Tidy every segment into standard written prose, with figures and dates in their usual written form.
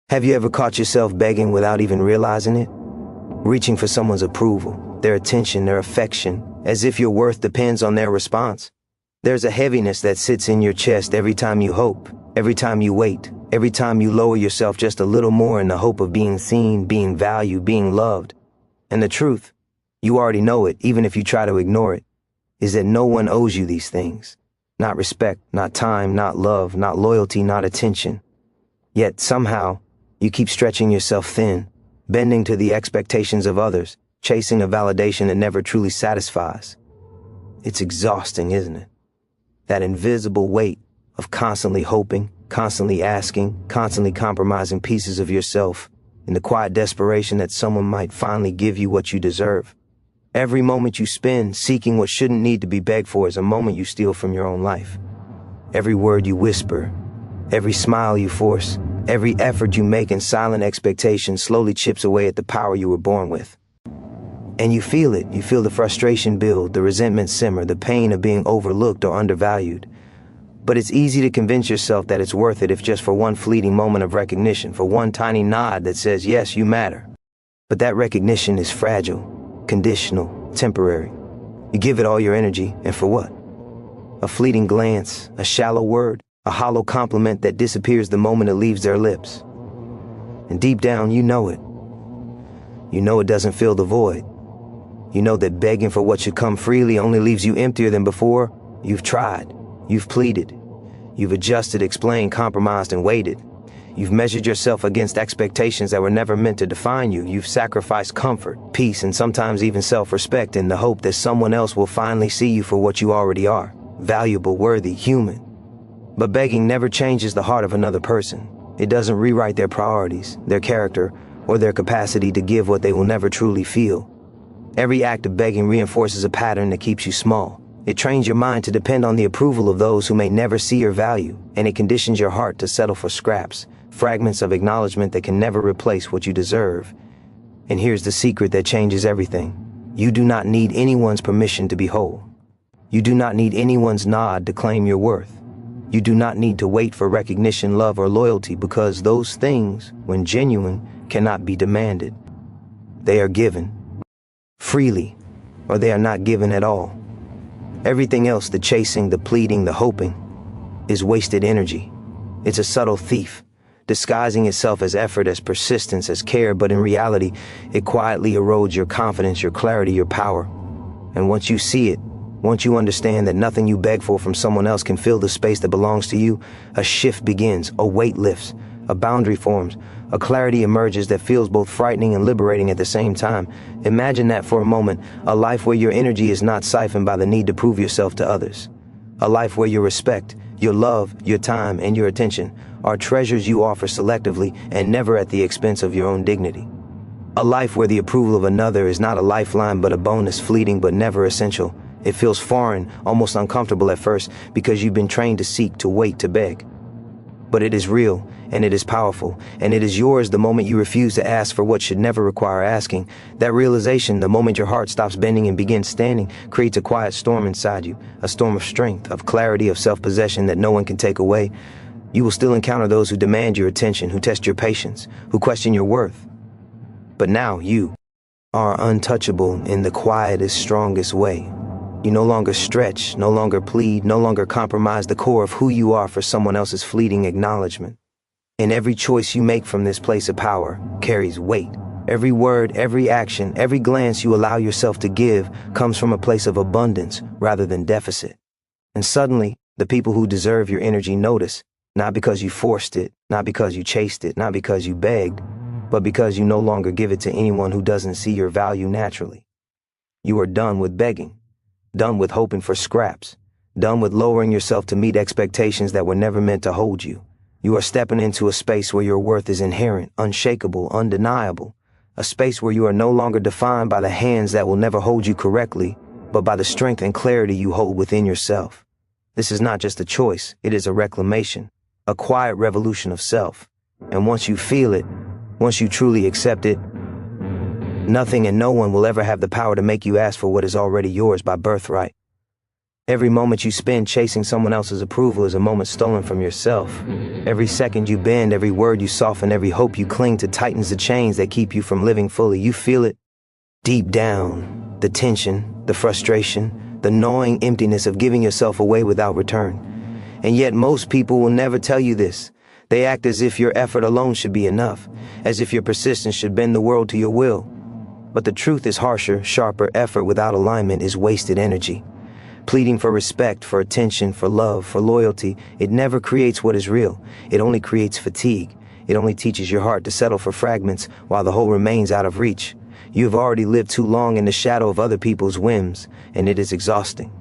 Have you ever caught yourself begging without even realizing it? Reaching for someone's approval, their attention, their affection, as if your worth depends on their response? There's a heaviness that sits in your chest every time you hope, every time you wait, every time you lower yourself just a little more in the hope of being seen, being valued, being loved. And the truth, you already know it, even if you try to ignore it, is that no one owes you these things. Not respect, not time, not love, not loyalty, not attention. Yet somehow, you keep stretching yourself thin, bending to the expectations of others, chasing a validation that never truly satisfies. It's exhausting, isn't it? That invisible weight of constantly hoping, constantly asking, constantly compromising pieces of yourself in the quiet desperation that someone might finally give you what you deserve. Every moment you spend seeking what shouldn't need to be begged for is a moment you steal from your own life. Every word you whisper, every smile you force, every effort you make in silent expectation slowly chips away at the power you were born with. And you feel it. You feel the frustration build, the resentment simmer, the pain of being overlooked or undervalued. But it's easy to convince yourself that it's worth it if just for one fleeting moment of recognition, for one tiny nod that says, yes, you matter. But that recognition is fragile, conditional, temporary. You give it all your energy, and for what? A fleeting glance, a shallow word, a hollow compliment that disappears the moment it leaves their lips. And deep down, you know it. You know it doesn't fill the void. You know that begging for what should come freely only leaves you emptier than before. You've tried. You've pleaded. You've adjusted, explained, compromised, and waited. You've measured yourself against expectations that were never meant to define you. You've sacrificed comfort, peace, and sometimes even self-respect in the hope that someone else will finally see you for what you already are. Valuable, worthy, human. But begging never changes the heart of another person. It doesn't rewrite their priorities, their character, or their capacity to give what they will never truly feel. Every act of begging reinforces a pattern that keeps you small. It trains your mind to depend on the approval of those who may never see your value, and it conditions your heart to settle for scraps, fragments of acknowledgement that can never replace what you deserve. And here's the secret that changes everything. You do not need anyone's permission to be whole. You do not need anyone's nod to claim your worth. You do not need to wait for recognition, love, or loyalty, because those things, when genuine, cannot be demanded. They are given freely, or they are not given at all. Everything else, the chasing, the pleading, the hoping, is wasted energy. It's a subtle thief, disguising itself as effort, as persistence, as care, but in reality, it quietly erodes your confidence, your clarity, your power. And once you see it, once you understand that nothing you beg for from someone else can fill the space that belongs to you, a shift begins, a weight lifts, a boundary forms, a clarity emerges that feels both frightening and liberating at the same time. Imagine that for a moment, a life where your energy is not siphoned by the need to prove yourself to others. A life where your respect, your love, your time, and your attention are treasures you offer selectively and never at the expense of your own dignity. A life where the approval of another is not a lifeline but a bonus, fleeting but never essential. It feels foreign, almost uncomfortable at first, because you've been trained to seek, to wait, to beg. But it is real, and it is powerful, and it is yours the moment you refuse to ask for what should never require asking. That realization, the moment your heart stops bending and begins standing, creates a quiet storm inside you, a storm of strength, of clarity, of self-possession that no one can take away. You will still encounter those who demand your attention, who test your patience, who question your worth. But now you are untouchable in the quietest, strongest way. You no longer stretch, no longer plead, no longer compromise the core of who you are for someone else's fleeting acknowledgement. And every choice you make from this place of power carries weight. Every word, every action, every glance you allow yourself to give comes from a place of abundance rather than deficit. And suddenly, the people who deserve your energy notice, not because you forced it, not because you chased it, not because you begged, but because you no longer give it to anyone who doesn't see your value naturally. You are done with begging. Done with hoping for scraps, done with lowering yourself to meet expectations that were never meant to hold you. You are stepping into a space where your worth is inherent, unshakable, undeniable, a space where you are no longer defined by the hands that will never hold you correctly, but by the strength and clarity you hold within yourself. This is not just a choice, it is a reclamation, a quiet revolution of self. And once you feel it, once you truly accept it, nothing and no one will ever have the power to make you ask for what is already yours by birthright. Every moment you spend chasing someone else's approval is a moment stolen from yourself. Every second you bend, every word you soften, every hope you cling to tightens the chains that keep you from living fully. You feel it deep down, the tension, the frustration, the gnawing emptiness of giving yourself away without return. And yet most people will never tell you this. They act as if your effort alone should be enough, as if your persistence should bend the world to your will. But the truth is harsher, sharper. Effort without alignment is wasted energy. Pleading for respect, for attention, for love, for loyalty, it never creates what is real. It only creates fatigue. It only teaches your heart to settle for fragments while the whole remains out of reach. You have already lived too long in the shadow of other people's whims, and it is exhausting.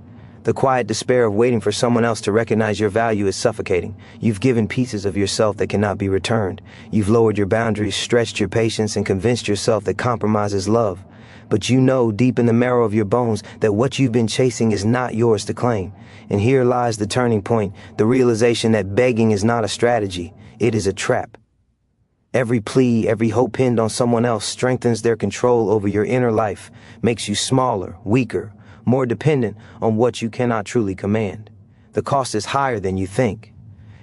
The quiet despair of waiting for someone else to recognize your value is suffocating. You've given pieces of yourself that cannot be returned. You've lowered your boundaries, stretched your patience, and convinced yourself that compromise is love. But you know deep in the marrow of your bones that what you've been chasing is not yours to claim. And here lies the turning point, the realization that begging is not a strategy, it is a trap. Every plea, every hope pinned on someone else strengthens their control over your inner life, makes you smaller, weaker, more dependent on what you cannot truly command. The cost is higher than you think.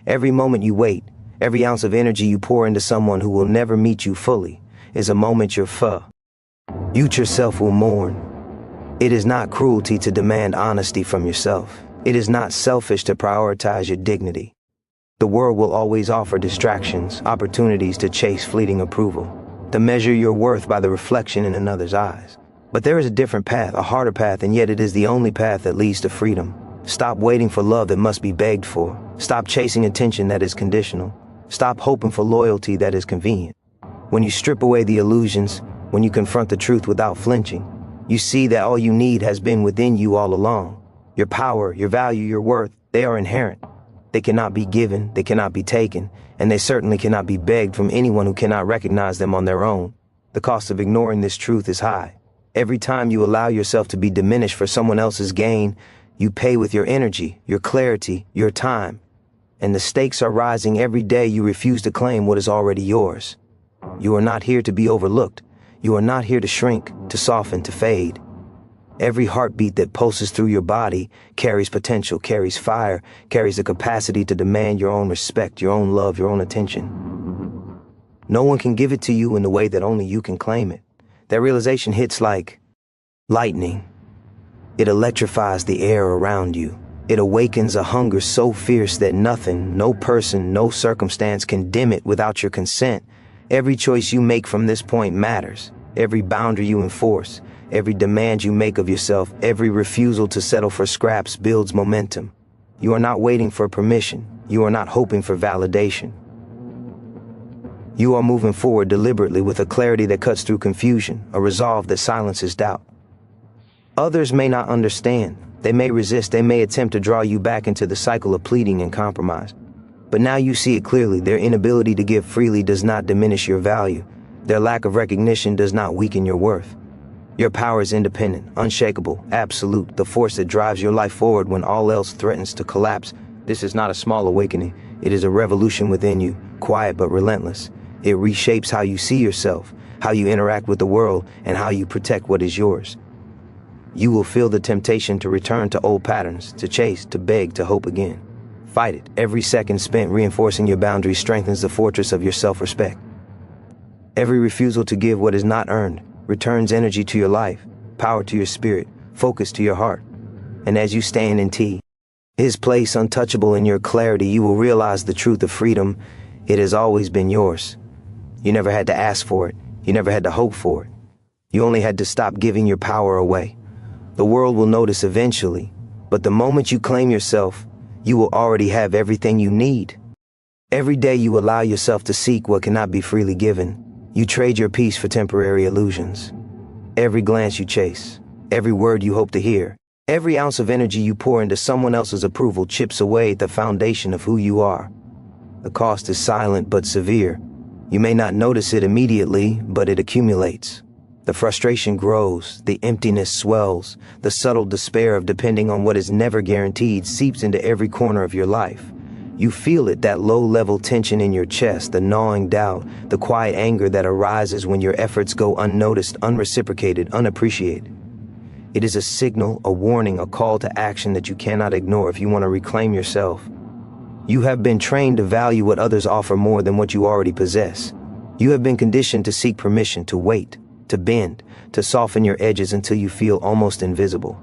Every moment you wait, every ounce of energy you pour into someone who will never meet you fully, is a moment you're You yourself will mourn. It is not cruelty to demand honesty from yourself. It is not selfish to prioritize your dignity. The world will always offer distractions, opportunities to chase fleeting approval, to measure your worth by the reflection in another's eyes. But there is a different path, a harder path, and yet it is the only path that leads to freedom. Stop waiting for love that must be begged for. Stop chasing attention that is conditional. Stop hoping for loyalty that is convenient. When you strip away the illusions, when you confront the truth without flinching, you see that all you need has been within you all along. Your power, your value, your worth, they are inherent. They cannot be given, they cannot be taken, and they certainly cannot be begged from anyone who cannot recognize them on their own. The cost of ignoring this truth is high. Every time you allow yourself to be diminished for someone else's gain, you pay with your energy, your clarity, your time. And the stakes are rising every day you refuse to claim what is already yours. You are not here to be overlooked. You are not here to shrink, to soften, to fade. Every heartbeat that pulses through your body carries potential, carries fire, carries the capacity to demand your own respect, your own love, your own attention. No one can give it to you in the way that only you can claim it. That realization hits like lightning. It electrifies the air around you. It awakens a hunger so fierce that nothing, no person, no circumstance can dim it without your consent. Every choice you make from this point matters. Every boundary you enforce, every demand you make of yourself, every refusal to settle for scraps builds momentum. You are not waiting for permission. You are not hoping for validation. You are moving forward deliberately with a clarity that cuts through confusion, a resolve that silences doubt. Others may not understand. They may resist. They may attempt to draw you back into the cycle of pleading and compromise. But now you see it clearly. Their inability to give freely does not diminish your value. Their lack of recognition does not weaken your worth. Your power is independent, unshakable, absolute, the force that drives your life forward when all else threatens to collapse. This is not a small awakening. It is a revolution within you, quiet but relentless. It reshapes how you see yourself, how you interact with the world, and how you protect what is yours. You will feel the temptation to return to old patterns, to chase, to beg, to hope again. Fight it. Every second spent reinforcing your boundaries strengthens the fortress of your self-respect. Every refusal to give what is not earned returns energy to your life, power to your spirit, focus to your heart. And as you stand in His place untouchable in your clarity, you will realize the truth of freedom. It has always been yours. You never had to ask for it. You never had to hope for it. You only had to stop giving your power away. The world will notice eventually, but the moment you claim yourself, you will already have everything you need. Every day you allow yourself to seek what cannot be freely given. You trade your peace for temporary illusions. Every glance you chase, every word you hope to hear, every ounce of energy you pour into someone else's approval chips away at the foundation of who you are. The cost is silent but severe. You may not notice it immediately, but it accumulates. The frustration grows, the emptiness swells, the subtle despair of depending on what is never guaranteed seeps into every corner of your life. You feel it, that low-level tension in your chest, the gnawing doubt, the quiet anger that arises when your efforts go unnoticed, unreciprocated, unappreciated. It is a signal, a warning, a call to action that you cannot ignore if you want to reclaim yourself. You have been trained to value what others offer more than what you already possess. You have been conditioned to seek permission, to wait, to bend, to soften your edges until you feel almost invisible.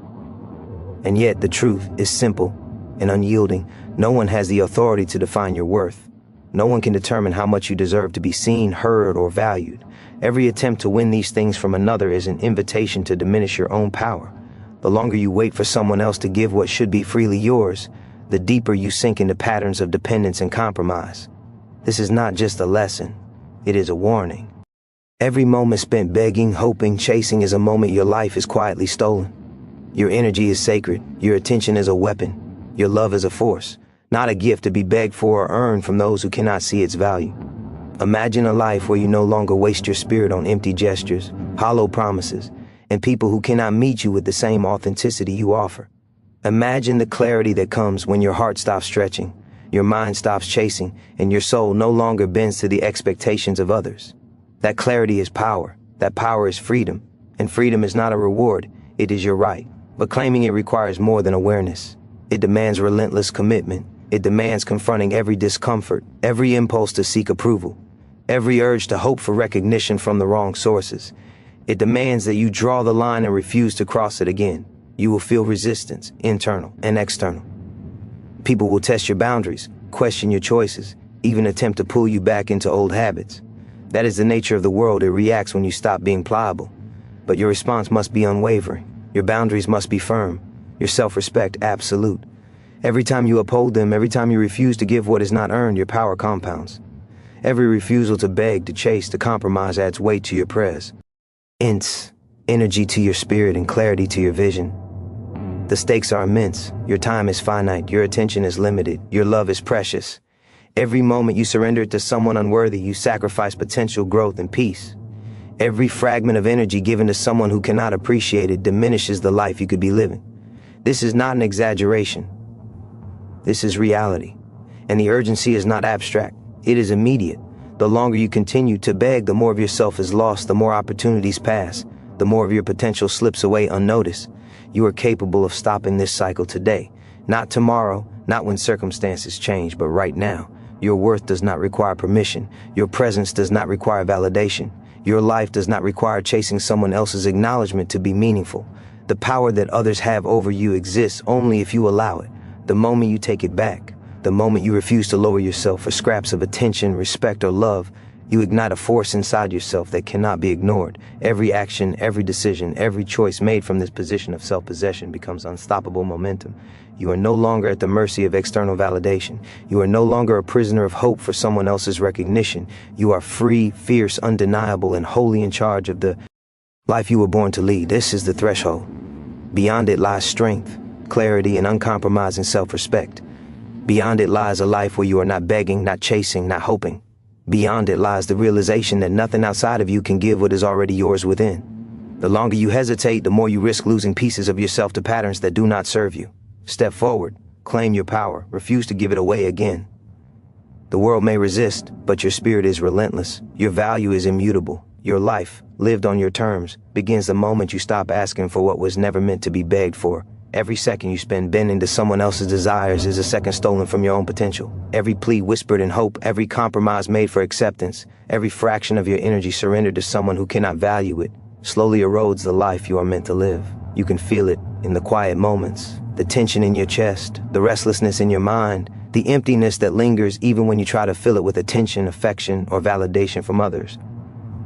And yet the truth is simple and unyielding. No one has the authority to define your worth. No one can determine how much you deserve to be seen, heard, or valued. Every attempt to win these things from another is an invitation to diminish your own power. The longer you wait for someone else to give what should be freely yours, the deeper you sink into patterns of dependence and compromise. This is not just a lesson, it is a warning. Every moment spent begging, hoping, chasing is a moment your life is quietly stolen. Your energy is sacred, your attention is a weapon, your love is a force, not a gift to be begged for or earned from those who cannot see its value. Imagine a life where you no longer waste your spirit on empty gestures, hollow promises, and people who cannot meet you with the same authenticity you offer. Imagine the clarity that comes when your heart stops stretching, your mind stops chasing, and your soul no longer bends to the expectations of others. That clarity is power. That power is freedom. And freedom is not a reward, it is your right. But claiming it requires more than awareness. It demands relentless commitment. It demands confronting every discomfort, every impulse to seek approval, every urge to hope for recognition from the wrong sources. It demands that you draw the line and refuse to cross it again. You will feel resistance, internal and external. People will test your boundaries, question your choices, even attempt to pull you back into old habits. That is the nature of the world. It reacts when you stop being pliable. But your response must be unwavering. Your boundaries must be firm. Your self-respect absolute. Every time you uphold them, every time you refuse to give what is not earned, your power compounds. Every refusal to beg, to chase, to compromise adds weight to your prayers. Energy to your spirit and clarity to your vision. The stakes are immense. Your time is finite. Your attention is limited. Your love is precious. Every moment you surrender it to someone unworthy, you sacrifice potential growth and peace. Every fragment of energy given to someone who cannot appreciate it diminishes the life you could be living. This is not an exaggeration. This is reality. And the urgency is not abstract. It is immediate. The longer you continue to beg, the more of yourself is lost, the more opportunities pass, the more of your potential slips away unnoticed. You are capable of stopping this cycle today. Not tomorrow, not when circumstances change, but right now. Your worth does not require permission. Your presence does not require validation. Your life does not require chasing someone else's acknowledgement to be meaningful. The power that others have over you exists only if you allow it. The moment you take it back, the moment you refuse to lower yourself for scraps of attention, respect, or love, you ignite a force inside yourself that cannot be ignored. Every action, every decision, every choice made from this position of self-possession becomes unstoppable momentum. You are no longer at the mercy of external validation. You are no longer a prisoner of hope for someone else's recognition. You are free, fierce, undeniable, and wholly in charge of the life you were born to lead. This is the threshold. Beyond it lies strength, clarity, and uncompromising self-respect. Beyond it lies a life where you are not begging, not chasing, not hoping. Beyond it lies the realization that nothing outside of you can give what is already yours within. The longer you hesitate, the more you risk losing pieces of yourself to patterns that do not serve you. Step forward, claim your power, refuse to give it away again. The world may resist, but your spirit is relentless. Your value is immutable. Your life, lived on your terms, begins the moment you stop asking for what was never meant to be begged for. Every second you spend bending to someone else's desires is a second stolen from your own potential. Every plea whispered in hope, every compromise made for acceptance, every fraction of your energy surrendered to someone who cannot value it, slowly erodes the life you are meant to live. You can feel it in the quiet moments, the tension in your chest, the restlessness in your mind, the emptiness that lingers even when you try to fill it with attention, affection, or validation from others.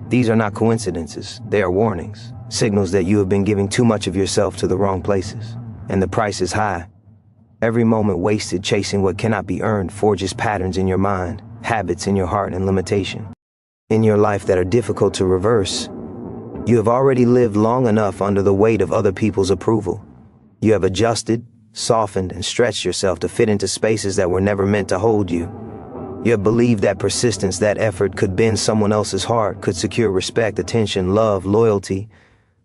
These are not coincidences, they are warnings, signals that you have been giving too much of yourself to the wrong places. And the price is high. Every moment wasted chasing what cannot be earned forges patterns in your mind, habits in your heart, and limitation in your life that are difficult to reverse. You have already lived long enough under the weight of other people's approval. You have adjusted, softened, and stretched yourself to fit into spaces that were never meant to hold you. You have believed that persistence, that effort could bend someone else's heart, could secure respect, attention, love, loyalty.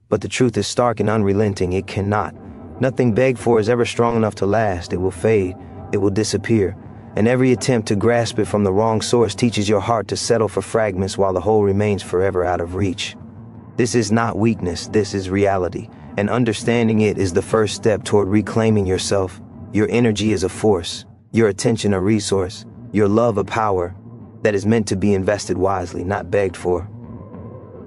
But the truth is stark and unrelenting. It cannot. Nothing begged for is ever strong enough to last. It will fade. It will disappear. And every attempt to grasp it from the wrong source teaches your heart to settle for fragments while the whole remains forever out of reach. This is not weakness. This is reality. and understanding it is the first step toward reclaiming yourself. Your energy is a force, your attention a resource, your love a power that is meant to be invested wisely, not begged for.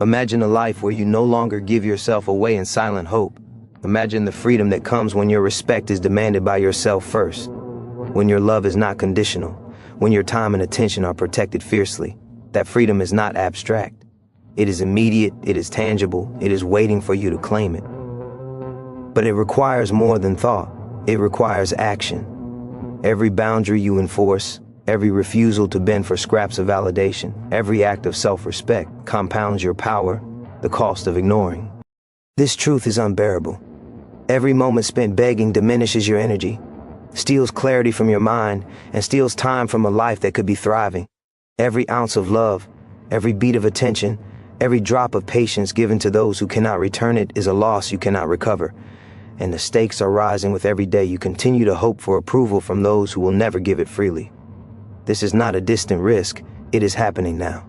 Imagine a life where you no longer give yourself away in silent hope. Imagine the freedom that comes when your respect is demanded by yourself first, when your love is not conditional, when your time and attention are protected fiercely. That freedom is not abstract. It is immediate, it is tangible, it is waiting for you to claim it. But it requires more than thought. It requires action. Every boundary you enforce, every refusal to bend for scraps of validation, every act of self-respect compounds your power, the cost of ignoring. This truth is unbearable. Every moment spent begging diminishes your energy, steals clarity from your mind, and steals time from a life that could be thriving. Every ounce of love, every beat of attention, every drop of patience given to those who cannot return it is a loss you cannot recover. And the stakes are rising with every day you continue to hope for approval from those who will never give it freely. This is not a distant risk, it is happening now.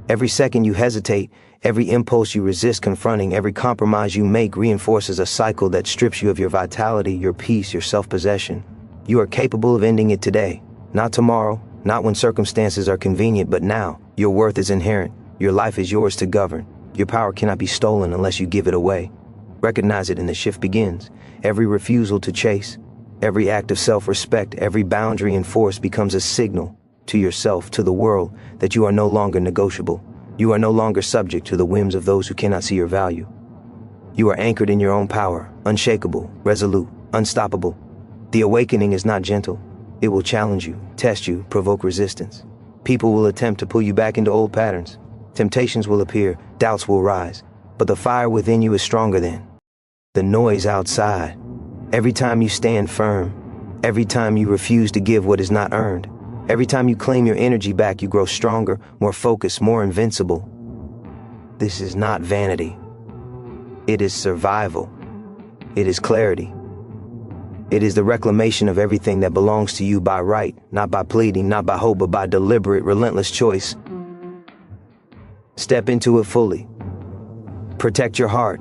Every second you hesitate, every impulse you resist confronting, every compromise you make reinforces a cycle that strips you of your vitality, your peace, your self-possession. You are capable of ending it today, not tomorrow, not when circumstances are convenient, but now. Your worth is inherent. Your life is yours to govern. Your power cannot be stolen unless you give it away. Recognize it and the shift begins. Every refusal to chase, every act of self-respect, every boundary enforced becomes a signal to yourself, to the world, that you are no longer negotiable. You are no longer subject to the whims of those who cannot see your value. You are anchored in your own power, unshakable, resolute, unstoppable. The awakening is not gentle. It will challenge you, test you, provoke resistance. People will attempt to pull you back into old patterns. Temptations will appear, doubts will rise, but the fire within you is stronger than the noise outside. Every time you stand firm, every time you refuse to give what is not earned, every time you claim your energy back, you grow stronger, more focused, more invincible. This is not vanity. It is survival. It is clarity. It is the reclamation of everything that belongs to you by right, not by pleading, not by hope, but by deliberate, relentless choice. Step into it fully. Protect your heart.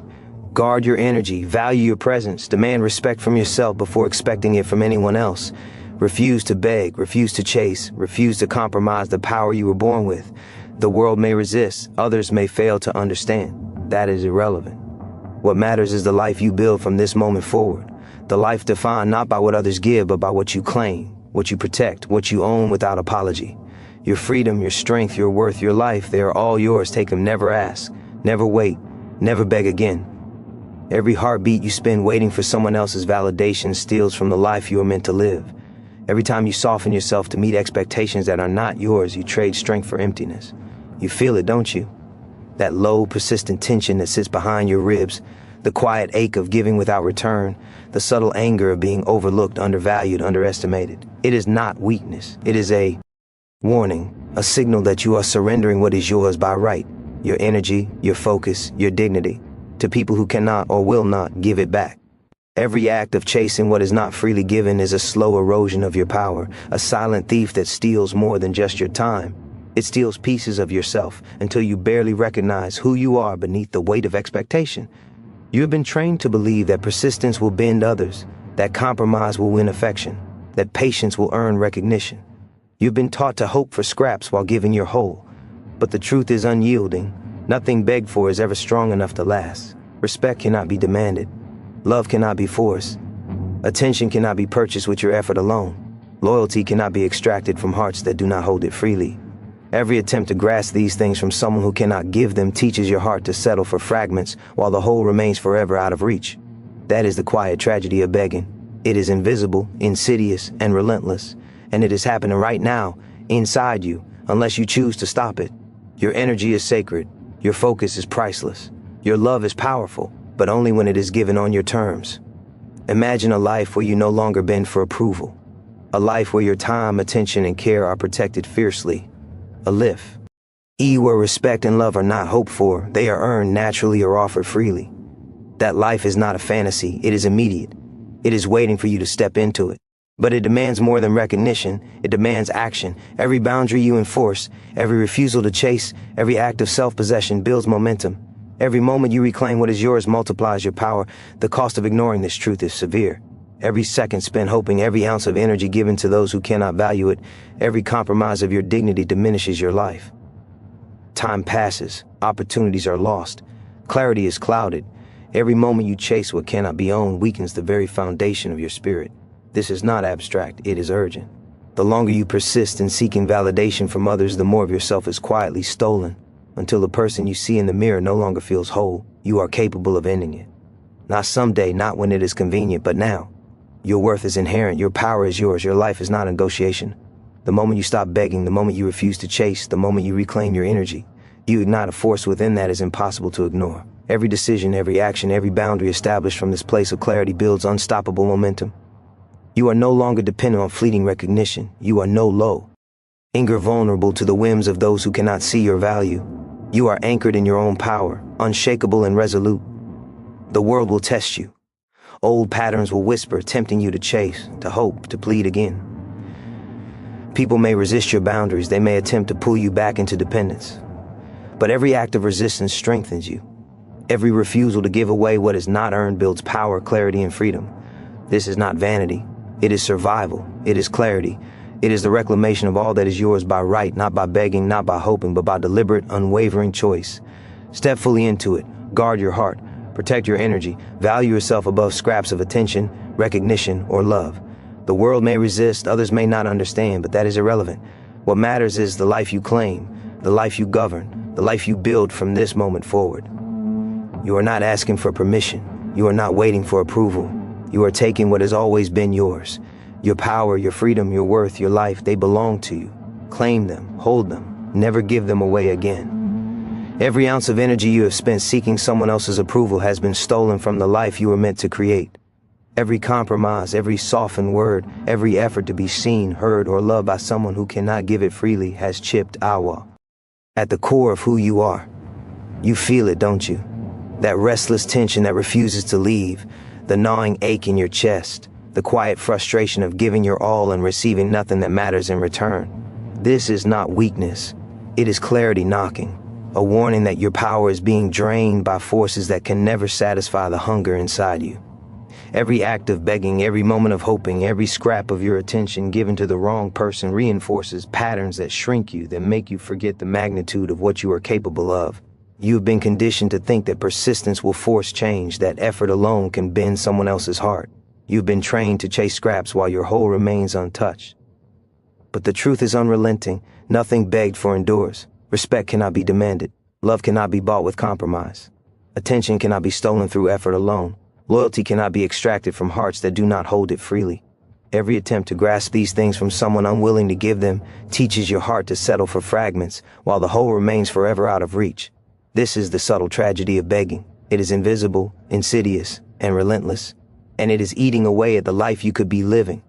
Guard your energy. Value your presence. Demand respect from yourself before expecting it from anyone else. Refuse to beg. Refuse to chase. Refuse to compromise the power you were born with. The world may resist. Others may fail to understand. That is irrelevant. What matters is the life you build from this moment forward. The life defined not by what others give, but by what you claim, what you protect, what you own without apology. Your freedom, your strength, your worth, your life, they are all yours. Take them, never ask, never wait, never beg again. Every heartbeat you spend waiting for someone else's validation steals from the life you are meant to live. Every time you soften yourself to meet expectations that are not yours, you trade strength for emptiness. You feel it, don't you? That low, persistent tension that sits behind your ribs, the quiet ache of giving without return, the subtle anger of being overlooked, undervalued, underestimated. It is not weakness. It is a warning, a signal that you are surrendering what is yours by right, your energy, your focus, your dignity, to people who cannot or will not give it back. Every act of chasing what is not freely given is a slow erosion of your power, a silent thief that steals more than just your time. It steals pieces of yourself until you barely recognize who you are beneath the weight of expectation. You have been trained to believe that persistence will bend others, that compromise will win affection, that patience will earn recognition. You've been taught to hope for scraps while giving your whole. But the truth is unyielding. Nothing begged for is ever strong enough to last. Respect cannot be demanded. Love cannot be forced. Attention cannot be purchased with your effort alone. Loyalty cannot be extracted from hearts that do not hold it freely. Every attempt to grasp these things from someone who cannot give them teaches your heart to settle for fragments while the whole remains forever out of reach. That is the quiet tragedy of begging. It is invisible, insidious, and relentless, and it is happening right now, inside you, unless you choose to stop it. Your energy is sacred. Your focus is priceless. Your love is powerful, but only when it is given on your terms. Imagine a life where you no longer bend for approval. A life where your time, attention, and care are protected fiercely. A lift. Where respect and love are not hoped for, they are earned naturally or offered freely. That life is not a fantasy, it is immediate. It is waiting for you to step into it. But it demands more than recognition, it demands action. Every boundary you enforce, every refusal to chase, every act of self-possession builds momentum. Every moment you reclaim what is yours multiplies your power. The cost of ignoring this truth is severe. Every second spent hoping, every ounce of energy given to those who cannot value it, every compromise of your dignity diminishes your life. Time passes, opportunities are lost, clarity is clouded. Every moment you chase what cannot be owned weakens the very foundation of your spirit. This is not abstract, it is urgent. The longer you persist in seeking validation from others, the more of yourself is quietly stolen, until the person you see in the mirror no longer feels whole. You are capable of ending it. Not someday, not when it is convenient, but now. Your worth is inherent, your power is yours, your life is not a negotiation. The moment you stop begging, the moment you refuse to chase, the moment you reclaim your energy, you ignite a force within that is impossible to ignore. Every decision, every action, every boundary established from this place of clarity builds unstoppable momentum. You are no longer dependent on fleeting recognition. You are no longer vulnerable to the whims of those who cannot see your value. You are anchored in your own power, unshakable and resolute. The world will test you. Old patterns will whisper, tempting you to chase, to hope, to plead again. People may resist your boundaries. They may attempt to pull you back into dependence. But every act of resistance strengthens you. Every refusal to give away what is not earned builds power, clarity, and freedom. This is not vanity. It is survival. It is clarity. It is the reclamation of all that is yours by right, not by begging, not by hoping, but by deliberate, unwavering choice. Step fully into it. Guard your heart. Protect your energy. Value yourself above scraps of attention, recognition, or love. The world may resist, others may not understand, but that is irrelevant. What matters is the life you claim, the life you govern, the life you build from this moment forward. You are not asking for permission. You are not waiting for approval. You are taking what has always been yours. Your power, your freedom, your worth, your life, they belong to you. Claim them, hold them, never give them away again. Every ounce of energy you have spent seeking someone else's approval has been stolen from the life you were meant to create. Every compromise, every softened word, every effort to be seen, heard, or loved by someone who cannot give it freely has chipped away at the core of who you are. You feel it, don't you? That restless tension that refuses to leave, the gnawing ache in your chest, the quiet frustration of giving your all and receiving nothing that matters in return. This is not weakness. It is clarity knocking. A warning that your power is being drained by forces that can never satisfy the hunger inside you. Every act of begging, every moment of hoping, every scrap of your attention given to the wrong person reinforces patterns that shrink you, that make you forget the magnitude of what you are capable of. You've been conditioned to think that persistence will force change, that effort alone can bend someone else's heart. You've been trained to chase scraps while your whole remains untouched. But the truth is unrelenting. Nothing begged for endures. Respect cannot be demanded. Love cannot be bought with compromise. Attention cannot be stolen through effort alone. Loyalty cannot be extracted from hearts that do not hold it freely. Every attempt to grasp these things from someone unwilling to give them teaches your heart to settle for fragments, while the whole remains forever out of reach. This is the subtle tragedy of begging. It is invisible, insidious, and relentless, and it is eating away at the life you could be living.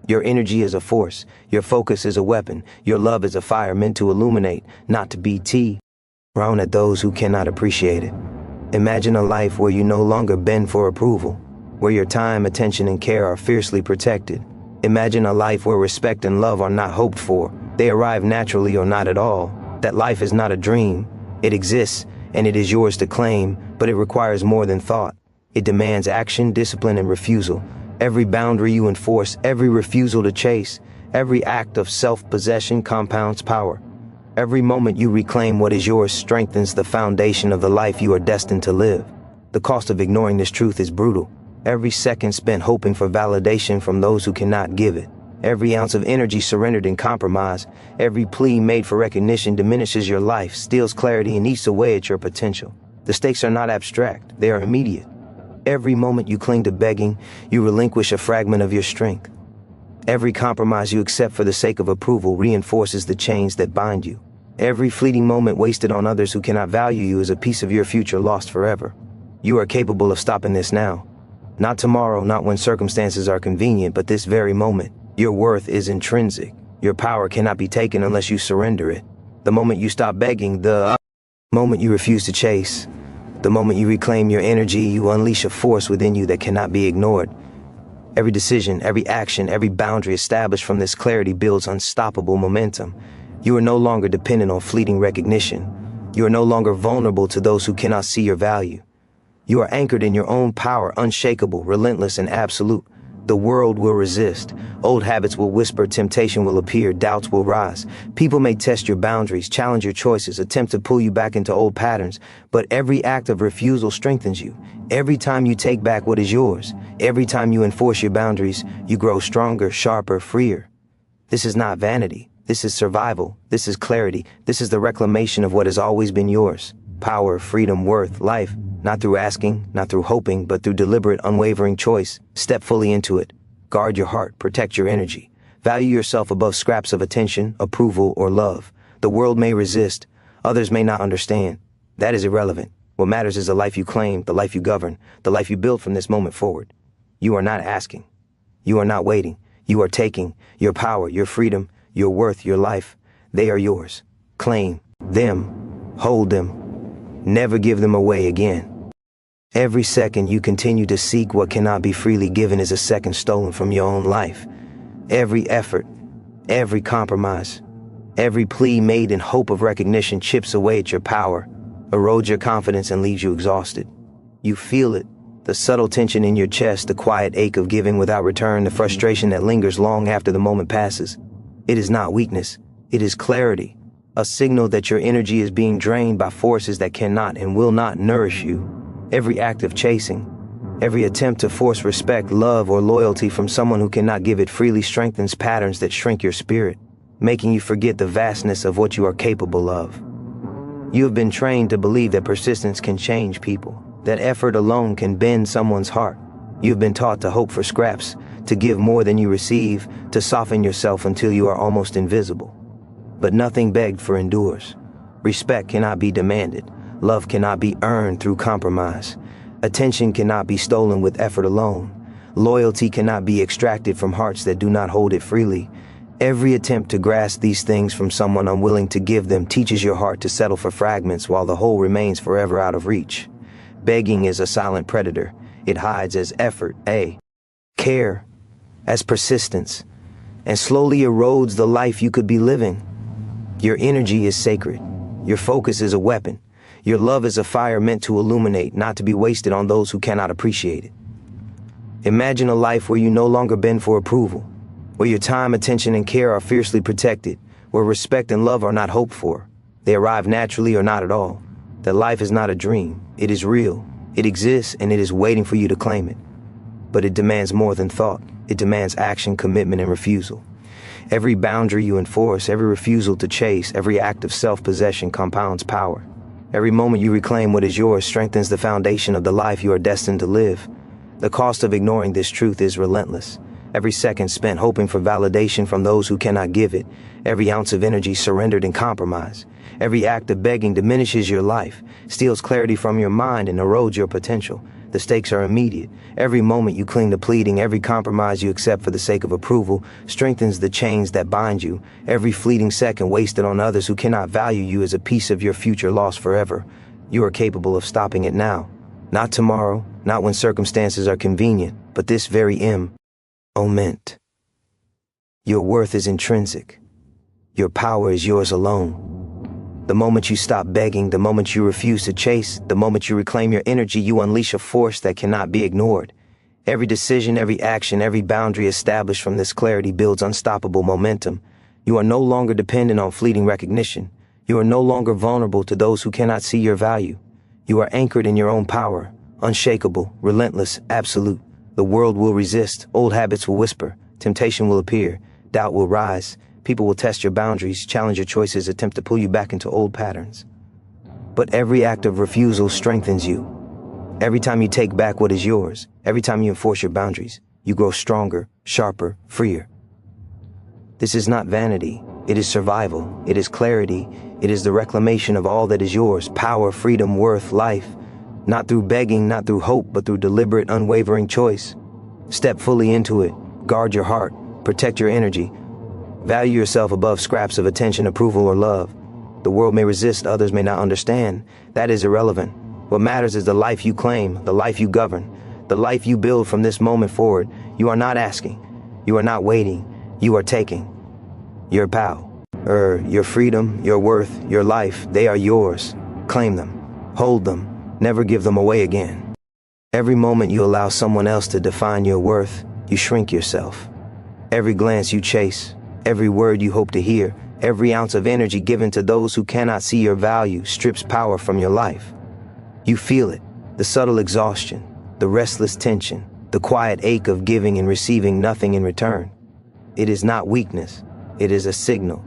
Your energy is a force, your focus is a weapon, your love is a fire meant to illuminate, not to be thrown at those who cannot appreciate it. Imagine a life where you no longer bend for approval, where your time, attention, and care are fiercely protected. Imagine a life where respect and love are not hoped for, they arrive naturally or not at all. That life is not a dream. It exists, and it is yours to claim, but it requires more than thought. It demands action, discipline, and refusal. Every boundary you enforce, every refusal to chase, every act of self-possession compounds power. Every moment you reclaim what is yours strengthens the foundation of the life you are destined to live. The cost of ignoring this truth is brutal. Every second spent hoping for validation from those who cannot give it. Every ounce of energy surrendered in compromise, every plea made for recognition diminishes your life, steals clarity, and eats away at your potential. The stakes are not abstract, they are immediate. Every moment you cling to begging, you relinquish a fragment of your strength. Every compromise you accept for the sake of approval reinforces the chains that bind you. Every fleeting moment wasted on others who cannot value you is a piece of your future lost forever. You are capable of stopping this now. Not tomorrow, not when circumstances are convenient, but this very moment. Your worth is intrinsic. Your power cannot be taken unless you surrender it. The moment you stop begging, the moment you refuse to chase, the moment you reclaim your energy, you unleash a force within you that cannot be ignored. Every decision, every action, every boundary established from this clarity builds unstoppable momentum. You are no longer dependent on fleeting recognition. You are no longer vulnerable to those who cannot see your value. You are anchored in your own power, unshakable, relentless, and absolute. The world will resist. Old habits will whisper, temptation will appear, doubts will rise. People may test your boundaries, challenge your choices, attempt to pull you back into old patterns, but every act of refusal strengthens you. Every time you take back what is yours, every time you enforce your boundaries, you grow stronger, sharper, freer. This is not vanity. This is survival. This is clarity. This is the reclamation of what has always been yours. Power, freedom, worth, life. Not through asking, not through hoping, but through deliberate, unwavering choice. Step fully into it. Guard your heart, protect your energy. Value yourself above scraps of attention, approval, or love. The world may resist. Others may not understand. That is irrelevant. What matters is the life you claim, the life you govern, the life you build from this moment forward. You are not asking. You are not waiting. You are taking. Your power, your freedom, your worth, your life. They are yours. Claim them. Hold them. Never give them away again. Every second you continue to seek what cannot be freely given is a second stolen from your own life. Every effort, every compromise, every plea made in hope of recognition chips away at your power, erodes your confidence, and leaves you exhausted. You feel it, the subtle tension in your chest, the quiet ache of giving without return, the frustration that lingers long after the moment passes. It is not weakness, it is clarity, a signal that your energy is being drained by forces that cannot and will not nourish you. Every act of chasing, every attempt to force respect, love, or loyalty from someone who cannot give it freely strengthens patterns that shrink your spirit, making you forget the vastness of what you are capable of. You have been trained to believe that persistence can change people, that effort alone can bend someone's heart. You have been taught to hope for scraps, to give more than you receive, to soften yourself until you are almost invisible. But nothing begged for endures. Respect cannot be demanded. Love cannot be earned through compromise. Attention cannot be stolen with effort alone. Loyalty cannot be extracted from hearts that do not hold it freely. Every attempt to grasp these things from someone unwilling to give them teaches your heart to settle for fragments while the whole remains forever out of reach. Begging is a silent predator. It hides as effort, care, as persistence, and slowly erodes the life you could be living. Your energy is sacred. Your focus is a weapon. Your love is a fire meant to illuminate, not to be wasted on those who cannot appreciate it. Imagine a life where you no longer bend for approval, where your time, attention, and care are fiercely protected, where respect and love are not hoped for. They arrive naturally or not at all. That life is not a dream. It is real. It exists, and it is waiting for you to claim it. But it demands more than thought. It demands action, commitment, and refusal. Every boundary you enforce, every refusal to chase, every act of self-possession compounds power. Every moment you reclaim what is yours strengthens the foundation of the life you are destined to live. The cost of ignoring this truth is relentless. Every second spent hoping for validation from those who cannot give it, every ounce of energy surrendered in compromise, every act of begging diminishes your life, steals clarity from your mind, and erodes your potential. The stakes are immediate. Every moment you cling to pleading, every compromise you accept for the sake of approval, strengthens the chains that bind you. Every fleeting second wasted on others who cannot value you is a piece of your future lost forever. You are capable of stopping it now. Not tomorrow, not when circumstances are convenient, but this very moment. Your worth is intrinsic. Your power is yours alone. The moment you stop begging, the moment you refuse to chase, the moment you reclaim your energy, you unleash a force that cannot be ignored. Every decision, every action, every boundary established from this clarity builds unstoppable momentum. You are no longer dependent on fleeting recognition. You are no longer vulnerable to those who cannot see your value. You are anchored in your own power, unshakable, relentless, absolute. The world will resist, old habits will whisper, temptation will appear, doubt will rise. People will test your boundaries, challenge your choices, attempt to pull you back into old patterns. But every act of refusal strengthens you. Every time you take back what is yours, every time you enforce your boundaries, you grow stronger, sharper, freer. This is not vanity. It is survival. It is clarity. It is the reclamation of all that is yours, power, freedom, worth, life. Not through begging, not through hope, but through deliberate, unwavering choice. Step fully into it. Guard your heart. Protect your energy. Value yourself above scraps of attention, approval, or love. The world may resist, others may not understand. That is irrelevant. What matters is the life you claim, the life you govern, the life you build from this moment forward. You are not asking. You are not waiting. You are taking. Your power, your freedom, your worth, your life, they are yours. Claim them. Hold them. Never give them away again. Every moment you allow someone else to define your worth, you shrink yourself. Every glance you chase, every word you hope to hear, every ounce of energy given to those who cannot see your value strips power from your life. You feel it, the subtle exhaustion, the restless tension, the quiet ache of giving and receiving nothing in return. It is not weakness, it is a signal,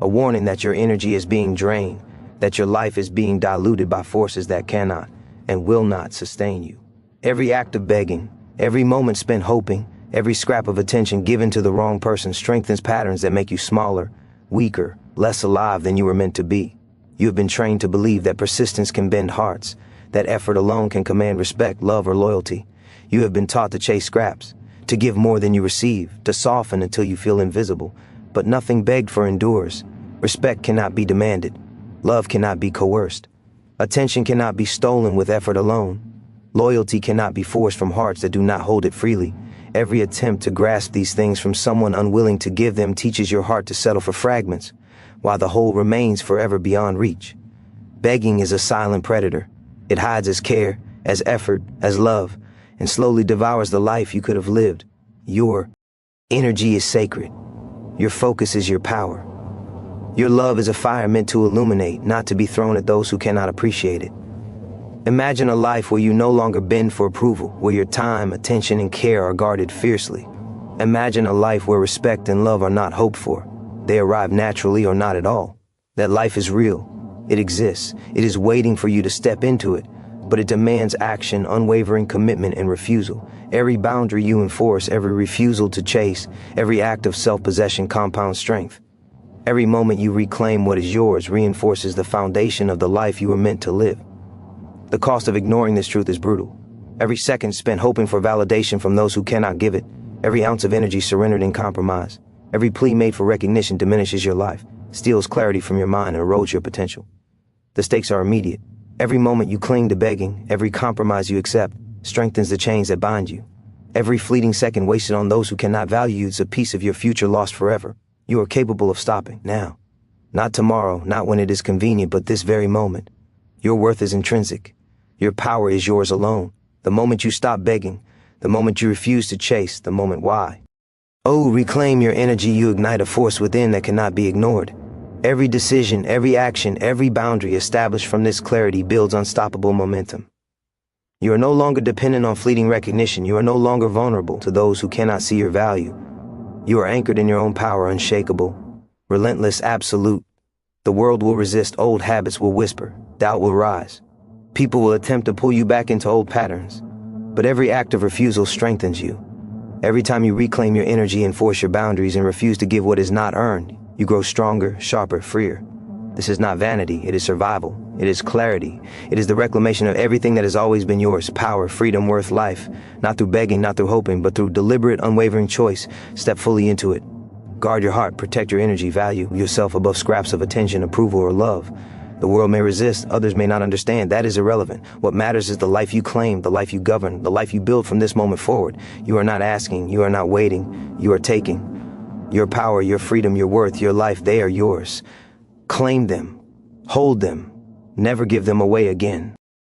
a warning that your energy is being drained, that your life is being diluted by forces that cannot and will not sustain you. Every act of begging, every moment spent hoping, every scrap of attention given to the wrong person strengthens patterns that make you smaller, weaker, less alive than you were meant to be. You have been trained to believe that persistence can bend hearts, that effort alone can command respect, love, or loyalty. You have been taught to chase scraps, to give more than you receive, to soften until you feel invisible. But nothing begged for endures. Respect cannot be demanded. Love cannot be coerced. Attention cannot be stolen with effort alone. Loyalty cannot be forced from hearts that do not hold it freely. Every attempt to grasp these things from someone unwilling to give them teaches your heart to settle for fragments, while the whole remains forever beyond reach. Begging is a silent predator. It hides as care, as effort, as love, and slowly devours the life you could have lived. Your energy is sacred. Your focus is your power. Your love is a fire meant to illuminate, not to be thrown at those who cannot appreciate it. Imagine a life where you no longer bend for approval, where your time, attention, and care are guarded fiercely. Imagine a life where respect and love are not hoped for. They arrive naturally or not at all. That life is real. It exists. It is waiting for you to step into it, but it demands action, unwavering commitment, and refusal. Every boundary you enforce, every refusal to chase, every act of self-possession compounds strength. Every moment you reclaim what is yours reinforces the foundation of the life you were meant to live. The cost of ignoring this truth is brutal. Every second spent hoping for validation from those who cannot give it, every ounce of energy surrendered in compromise, every plea made for recognition diminishes your life, steals clarity from your mind, and erodes your potential. The stakes are immediate. Every moment you cling to begging, every compromise you accept, strengthens the chains that bind you. Every fleeting second wasted on those who cannot value you is a piece of your future lost forever. You are capable of stopping now. Not tomorrow, not when it is convenient, but this very moment. Your worth is intrinsic. Your power is yours alone. The moment you stop begging, the moment you refuse to chase, the moment why. Oh, reclaim your energy, you ignite a force within that cannot be ignored. Every decision, every action, every boundary established from this clarity builds unstoppable momentum. You are no longer dependent on fleeting recognition. You are no longer vulnerable to those who cannot see your value. You are anchored in your own power, unshakable, relentless, absolute. The world will resist, old habits will whisper, doubt will rise. People will attempt to pull you back into old patterns, but every act of refusal strengthens you. Every time you reclaim your energy, enforce your boundaries, and refuse to give what is not earned, you grow stronger, sharper, freer. This is not vanity, it is survival. It is clarity. It is the reclamation of everything that has always been yours: power, freedom, worth, life. Not through begging, not through hoping, but through deliberate, unwavering choice. Step fully into it. Guard your heart, protect your energy, value yourself above scraps of attention, approval, or love. The world may resist, others may not understand. That is irrelevant. What matters is the life you claim, the life you govern, the life you build from this moment forward. You are not asking, you are not waiting, you are taking. Your power, your freedom, your worth, your life, they are yours. Claim them. Hold them. Never give them away again.